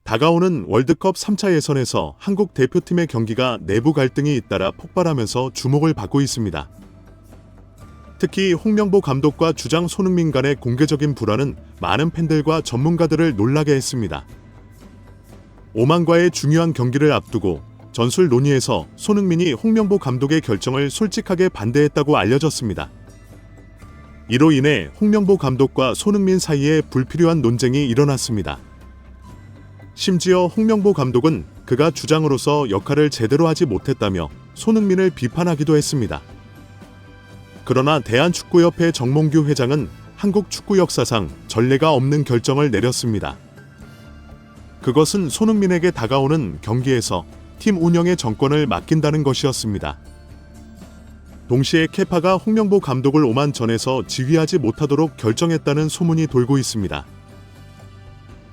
다가오는 월드컵 3차 예선에서 한국 대표팀의 경기가 내부 갈등이 잇따라 폭발하면서 주목을 받고 있습니다. 특히 홍명보 감독과 주장 손흥민 간의 공개적인 불화는 많은 팬들과 전문가들을 놀라게 했습니다. 오만과의 중요한 경기를 앞두고 전술 논의에서 손흥민이 홍명보 감독의 결정을 솔직하게 반대했다고 알려졌습니다. 이로 인해 홍명보 감독과 손흥민 사이에 불필요한 논쟁이 일어났습니다. 심지어 홍명보 감독은 그가 주장으로서 역할을 제대로 하지 못했다며 손흥민을 비판하기도 했습니다. 그러나 대한축구협회 정몽규 회장은 한국 축구 역사상 전례가 없는 결정을 내렸습니다. 그것은 손흥민에게 다가오는 경기에서 팀 운영의 정권을 맡긴다는 것이었습니다. 동시에 케파가 홍명보 감독을 오만전에서 지휘하지 못하도록 결정했다는 소문이 돌고 있습니다.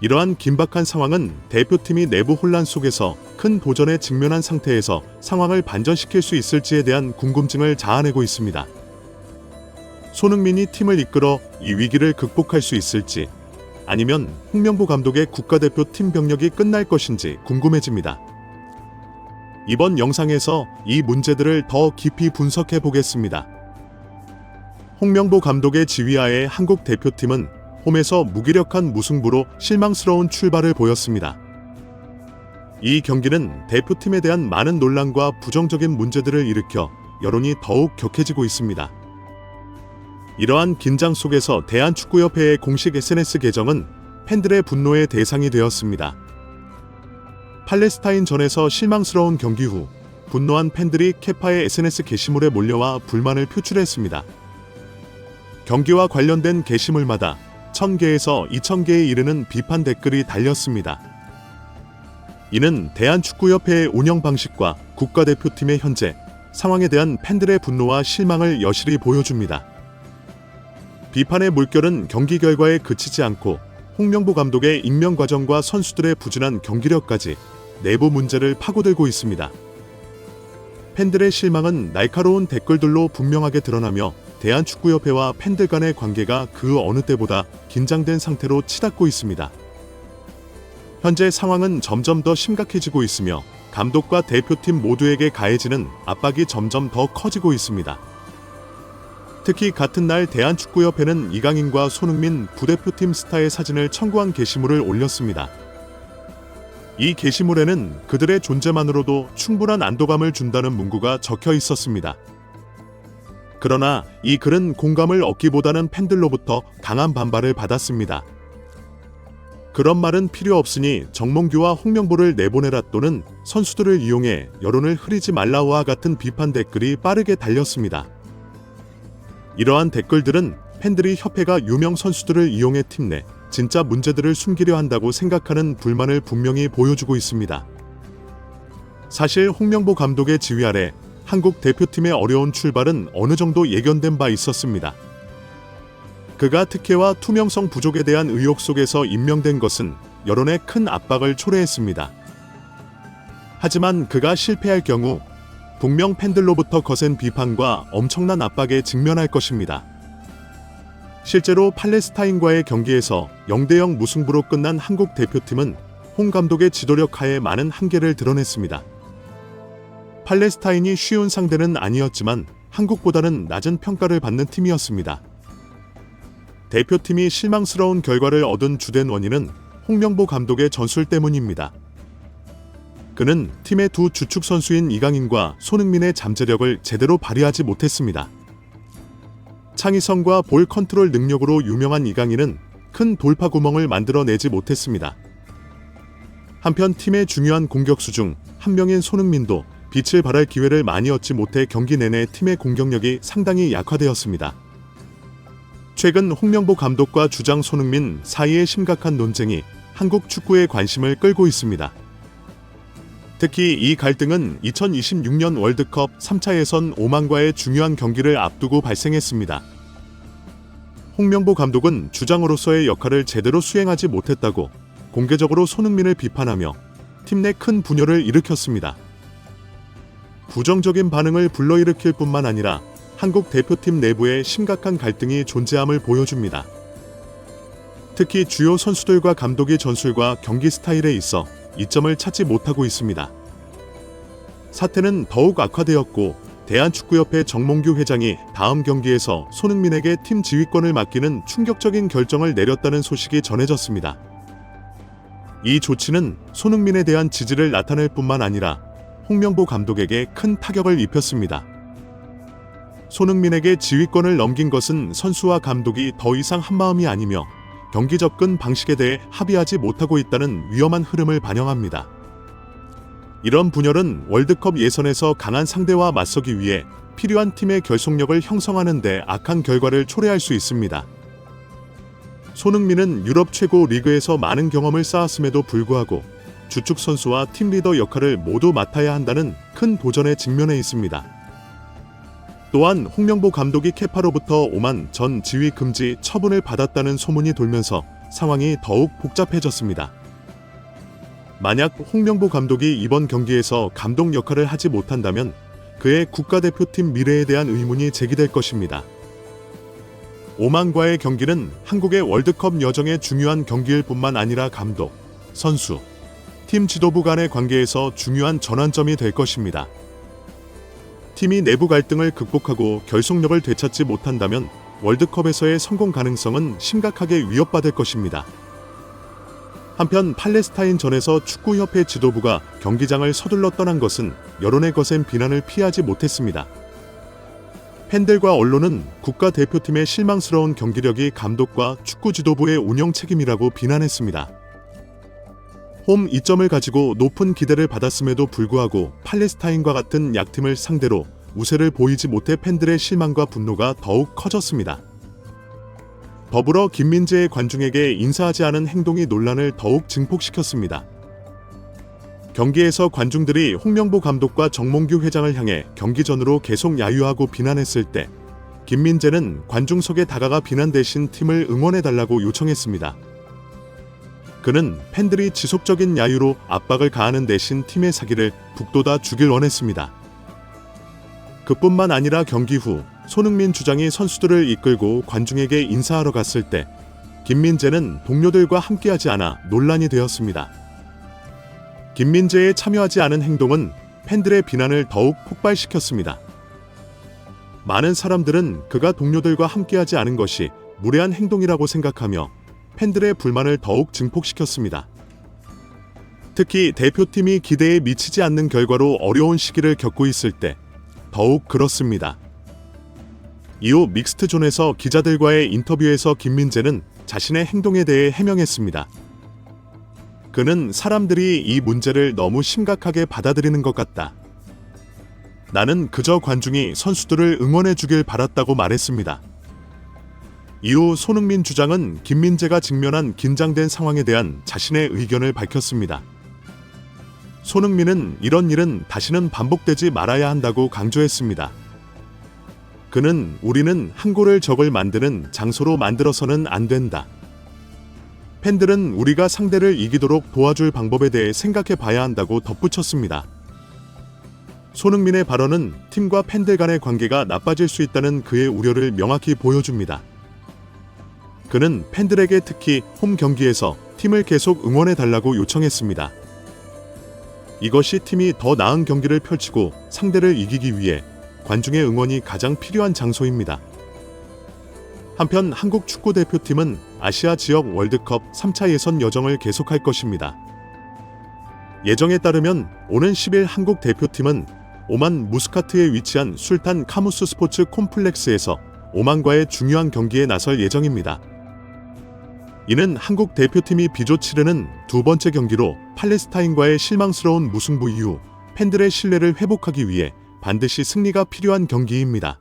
이러한 긴박한 상황은 대표팀이 내부 혼란 속에서 큰 도전에 직면한 상태에서 상황을 반전시킬 수 있을지에 대한 궁금증을 자아내고 있습니다. 손흥민이 팀을 이끌어 이 위기를 극복할 수 있을지, 아니면 홍명보 감독의 국가대표 팀 병력이 끝날 것인지 궁금해집니다. 이번 영상에서 이 문제들을 더 깊이 분석해 보겠습니다. 홍명보 감독의 지휘하에 한국 대표팀은 홈에서 무기력한 무승부로 실망스러운 출발을 보였습니다. 이 경기는 대표팀에 대한 많은 논란과 부정적인 문제들을 일으켜 여론이 더욱 격해지고 있습니다. 이러한 긴장 속에서 대한축구협회의 공식 SNS 계정은 팬들의 분노의 대상이 되었습니다. 팔레스타인전에서 실망스러운 경기 후 분노한 팬들이 케파의 SNS 게시물에 몰려와 불만을 표출했습니다. 경기와 관련된 게시물마다 1000개에서 2000개에 이르는 비판 댓글이 달렸습니다. 이는 대한축구협회의 운영 방식과 국가대표팀의 현재 상황에 대한 팬들의 분노와 실망을 여실히 보여줍니다. 비판의 물결은 경기 결과에 그치지 않고 홍명보 감독의 임명 과정과 선수들의 부진한 경기력까지 내부 문제를 파고들고 있습니다. 팬들의 실망은 날카로운 댓글들로 분명하게 드러나며 대한축구협회와 팬들 간의 관계가 그 어느 때보다 긴장된 상태로 치닫고 있습니다. 현재 상황은 점점 더 심각해지고 있으며 감독과 대표팀 모두에게 가해지는 압박이 점점 더 커지고 있습니다. 특히 같은 날 대한축구협회는 이강인과 손흥민 부대표팀 스타의 사진을 첨부한 게시물을 올렸습니다. 이 게시물에는 그들의 존재만으로도 충분한 안도감을 준다는 문구가 적혀 있었습니다. 그러나 이 글은 공감을 얻기보다는 팬들로부터 강한 반발을 받았습니다. 그런 말은 필요 없으니 정몽규와 홍명보를 내보내라 또는 선수들을 이용해 여론을 흐리지 말라와 같은 비판 댓글이 빠르게 달렸습니다. 이러한 댓글들은 팬들이 협회가 유명 선수들을 이용해 팀 내 진짜 문제들을 숨기려 한다고 생각하는 불만을 분명히 보여주고 있습니다. 사실 홍명보 감독의 지휘 아래 한국 대표팀의 어려운 출발은 어느 정도 예견된 바 있었습니다. 그가 특혜와 투명성 부족에 대한 의혹 속에서 임명된 것은 여론에 큰 압박을 초래했습니다. 하지만 그가 실패할 경우 북명 팬들로부터 거센 비판과 엄청난 압박에 직면할 것입니다. 실제로 팔레스타인과의 경기에서 0대0 무승부로 끝난 한국 대표팀은 홍 감독의 지도력 하에 많은 한계를 드러냈습니다. 팔레스타인이 쉬운 상대는 아니었지만 한국보다는 낮은 평가를 받는 팀이었습니다. 대표팀이 실망스러운 결과를 얻은 주된 원인은 홍명보 감독의 전술 때문입니다. 그는 팀의 두 주축 선수인 이강인과 손흥민의 잠재력을 제대로 발휘하지 못했습니다. 창의성과 볼 컨트롤 능력으로 유명한 이강인은 큰 돌파 구멍을 만들어내지 못했습니다. 한편 팀의 중요한 공격수 중 한 명인 손흥민도 빛을 발할 기회를 많이 얻지 못해 경기 내내 팀의 공격력이 상당히 약화되었습니다. 최근 홍명보 감독과 주장 손흥민 사이의 심각한 논쟁이 한국 축구의 관심을 끌고 있습니다. 특히 이 갈등은 2026년 월드컵 3차 예선 오만과의 중요한 경기를 앞두고 발생했습니다. 홍명보 감독은 주장으로서의 역할을 제대로 수행하지 못했다고 공개적으로 손흥민을 비판하며 팀 내 큰 분열을 일으켰습니다. 부정적인 반응을 불러일으킬 뿐만 아니라 한국 대표팀 내부에 심각한 갈등이 존재함을 보여줍니다. 특히 주요 선수들과 감독의 전술과 경기 스타일에 있어 이점을 찾지 못하고 있습니다. 사태는 더욱 악화되었고 대한축구협회 정몽규 회장이 다음 경기에서 손흥민에게 팀 지휘권을 맡기는 충격적인 결정을 내렸다는 소식이 전해졌습니다. 이 조치는 손흥민에 대한 지지를 나타낼 뿐만 아니라 홍명보 감독에게 큰 타격을 입혔습니다. 손흥민에게 지휘권을 넘긴 것은 선수와 감독이 더 이상 한마음이 아니며 경기 접근 방식에 대해 합의하지 못하고 있다는 위험한 흐름을 반영합니다. 이런 분열은 월드컵 예선에서 강한 상대와 맞서기 위해 필요한 팀의 결속력을 형성하는 데 악한 결과를 초래할 수 있습니다. 손흥민은 유럽 최고 리그에서 많은 경험을 쌓았음에도 불구하고 주축 선수와 팀 리더 역할을 모두 맡아야 한다는 큰 도전에 직면해 있습니다. 또한 홍명보 감독이 케파로부터 오만 전 지휘 금지 처분을 받았다는 소문이 돌면서 상황이 더욱 복잡해졌습니다. 만약 홍명보 감독이 이번 경기에서 감독 역할을 하지 못한다면 그의 국가대표팀 미래에 대한 의문이 제기될 것입니다. 오만과의 경기는 한국의 월드컵 여정에 중요한 경기일 뿐만 아니라 감독, 선수, 팀 지도부 간의 관계에서 중요한 전환점이 될 것입니다. 팀이 내부 갈등을 극복하고 결속력을 되찾지 못한다면 월드컵에서의 성공 가능성은 심각하게 위협받을 것입니다. 한편 팔레스타인전에서 축구협회 지도부가 경기장을 서둘러 떠난 것은 여론의 거센 비난을 피하지 못했습니다. 팬들과 언론은 국가대표팀의 실망스러운 경기력이 감독과 축구 지도부의 운영 책임이라고 비난했습니다. 홈 이점을 가지고 높은 기대를 받았음에도 불구하고 팔레스타인과 같은 약팀을 상대로 우세를 보이지 못해 팬들의 실망과 분노가 더욱 커졌습니다. 더불어 김민재의 관중에게 인사하지 않은 행동이 논란을 더욱 증폭시켰습니다. 경기에서 관중들이 홍명보 감독과 정몽규 회장을 향해 경기 전으로 계속 야유하고 비난했을 때 김민재는 관중석에 다가가 비난 대신 팀을 응원해달라고 요청했습니다. 그는 팬들이 지속적인 야유로 압박을 가하는 대신 팀의 사기를 북돋아 주길 원했습니다. 그뿐만 아니라 경기 후 손흥민 주장이 선수들을 이끌고 관중에게 인사하러 갔을 때 김민재는 동료들과 함께하지 않아 논란이 되었습니다. 김민재의 참여하지 않은 행동은 팬들의 비난을 더욱 폭발시켰습니다. 많은 사람들은 그가 동료들과 함께하지 않은 것이 무례한 행동이라고 생각하며 팬들의 불만을 더욱 증폭시켰습니다. 특히 대표팀이 기대에 미치지 않는 결과로 어려운 시기를 겪고 있을 때 더욱 그렇습니다. 이후 믹스트존에서 기자들과의 인터뷰에서 김민재는 자신의 행동에 대해 해명했습니다. 그는 사람들이 이 문제를 너무 심각하게 받아들이는 것 같다. 나는 그저 관중이 선수들을 응원해 주길 바랐다고 말했습니다. 이후 손흥민 주장은 김민재가 직면한 긴장된 상황에 대한 자신의 의견을 밝혔습니다. 손흥민은 이런 일은 다시는 반복되지 말아야 한다고 강조했습니다. 그는 우리는 한 골을 적을 만드는 장소로 만들어서는 안 된다. 팬들은 우리가 상대를 이기도록 도와줄 방법에 대해 생각해 봐야 한다고 덧붙였습니다. 손흥민의 발언은 팀과 팬들 간의 관계가 나빠질 수 있다는 그의 우려를 명확히 보여줍니다. 그는 팬들에게 특히 홈 경기에서 팀을 계속 응원해 달라고 요청했습니다. 이것이 팀이 더 나은 경기를 펼치고 상대를 이기기 위해 관중의 응원이 가장 필요한 장소입니다. 한편 한국 축구대표팀은 아시아 지역 월드컵 3차 예선 여정을 계속할 것입니다. 예정에 따르면 오는 10일 한국 대표팀은 오만 무스카트에 위치한 술탄 카무스 스포츠 콤플렉스에서 오만과의 중요한 경기에 나설 예정입니다. 이는 한국 대표팀이 비조 치르는 두 번째 경기로 팔레스타인과의 실망스러운 무승부 이후 팬들의 신뢰를 회복하기 위해 반드시 승리가 필요한 경기입니다.